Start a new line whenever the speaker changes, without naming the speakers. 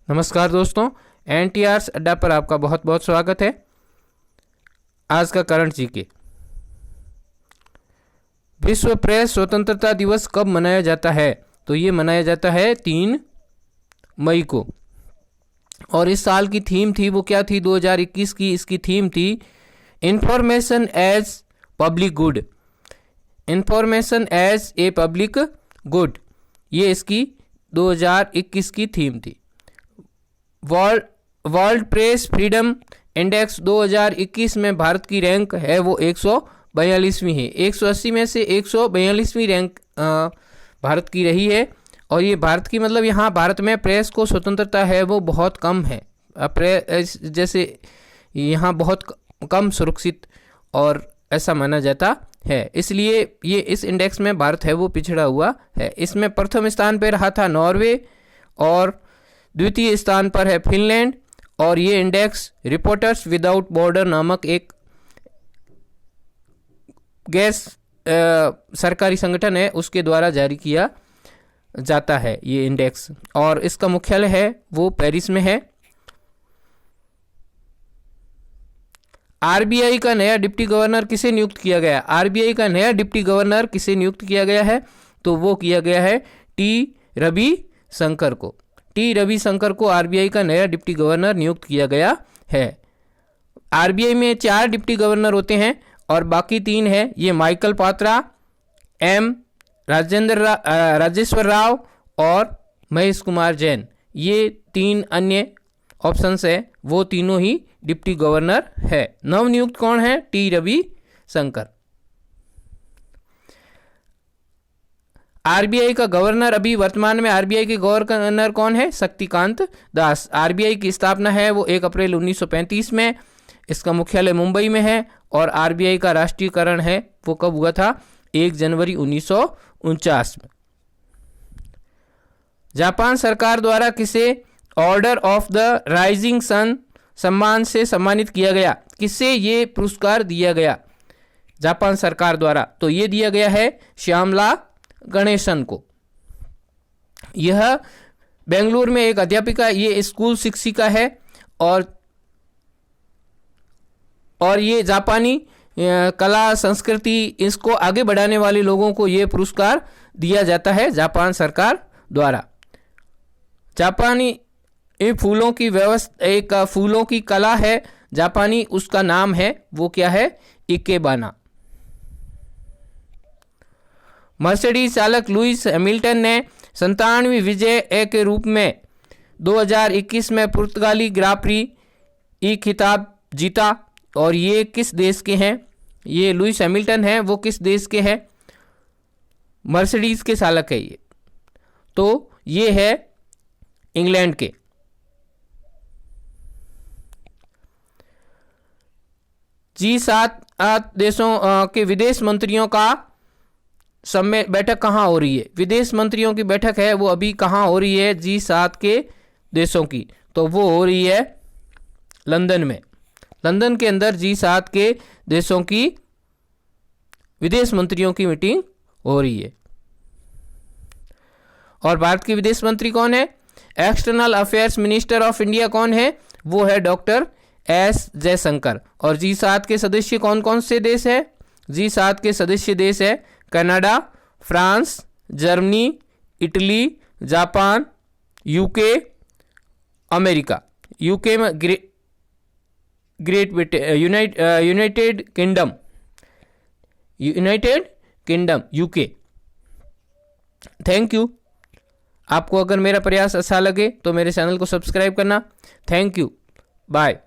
नमस्कार दोस्तों, एनटीआर अड्डा पर आपका बहुत बहुत स्वागत है। आज का करंट जीके। विश्व प्रेस स्वतंत्रता दिवस कब मनाया जाता है? तो ये मनाया जाता है 3 मई को। और इस साल की थीम थी, वो क्या थी? 2021 की इसकी थीम थी information as public good. Information as a public good, ये इसकी 2021 की थीम थी। वर्ल्ड प्रेस फ्रीडम इंडेक्स 2021 में भारत की रैंक है वो 142वीं है। 180 में से 142वीं रैंक भारत की रही है। और ये भारत की मतलब यहाँ भारत में प्रेस को स्वतंत्रता है वो बहुत कम है। प्रेस जैसे यहाँ बहुत कम सुरक्षित और ऐसा माना जाता है, इसलिए ये इस इंडेक्स में भारत है वो पिछड़ा हुआ है। इसमें प्रथम स्थान पर रहा था नॉर्वे और द्वितीय स्थान पर है फिनलैंड। और ये इंडेक्स रिपोर्टर्स विदाउट बॉर्डर नामक एक गैर सरकारी संगठन है उसके द्वारा जारी किया जाता है ये इंडेक्स। और इसका मुख्यालय है वो पेरिस में है। आरबीआई का नया डिप्टी गवर्नर किसे नियुक्त किया गया? आरबीआई का नया डिप्टी गवर्नर किसे नियुक्त किया गया है? तो वो किया गया है टी रविशंकर को। टी रविशंकर को आरबीआई का नया डिप्टी गवर्नर नियुक्त किया गया है। आरबीआई में 4 डिप्टी गवर्नर होते हैं और बाकी 3 है ये माइकल पात्रा, एम राजेश्वर राव और महेश कुमार जैन। ये 3 अन्य ऑप्शंस है, वो तीनों ही डिप्टी गवर्नर है। नवनियुक्त कौन है? टी रविशंकर। आरबीआई का गवर्नर अभी वर्तमान में आरबीआई के गवर्नर कौन है? शक्तिकांत दास। आरबीआई की स्थापना है वो 1 अप्रैल 1935 में। इसका मुख्यालय मुंबई में है। और आरबीआई का राष्ट्रीयकरण है वो कब हुआ था? 1 जनवरी 1949 में। जापान सरकार द्वारा किसे order of the rising sun सम्मान से सम्मानित किया गया? किसे ये पुरस्कार दिया गया जापान सरकार द्वारा? तो ये दिया गया है श्यामला गणेशन को। यह बेंगलुरु में एक अध्यापिका, ये स्कूल शिक्षिका है। और ये जापानी कला संस्कृति इसको आगे बढ़ाने वाले लोगों को ये पुरस्कार दिया जाता है जापान सरकार द्वारा। जापानी फूलों की व्यवस्था, एक फूलों की कला है जापानी, उसका नाम है वो क्या है? इकेबाना। मर्सिडीज चालक लुइस हैमिल्टन ने 97वीं विजय के रूप में 2021 में पुर्तगाली ग्रां-प्री ई खिताब जीता। और ये किस देश के हैं? ये लुइस हैमिल्टन है वो किस देश के हैं? मर्सिडीज के चालक है ये। तो ये है इंग्लैंड के। G7 देशों के विदेश मंत्रियों का बैठक कहाँ हो रही है? विदेश मंत्रियों की बैठक है वो अभी कहाँ हो रही है? G7 के देशों की, तो वो हो रही है लंदन में। लंदन के अंदर G7 के देशों की विदेश मंत्रियों की मीटिंग हो रही है। और भारत के विदेश मंत्री कौन है? External affairs minister of India कौन है? वो है डॉक्टर एस जयशंकर। और G7 के सदस्य कौन कौन से देश है? G7 के सदस्य देश है Canada, France, Germany, Italy, Japan, UK, America. UK में Great Britain, United Kingdom UK. Thank you. आपको अगर मेरा प्रयास अच्छा लगे तो मेरे चैनल को सब्सक्राइब करना। Thank you. बाय।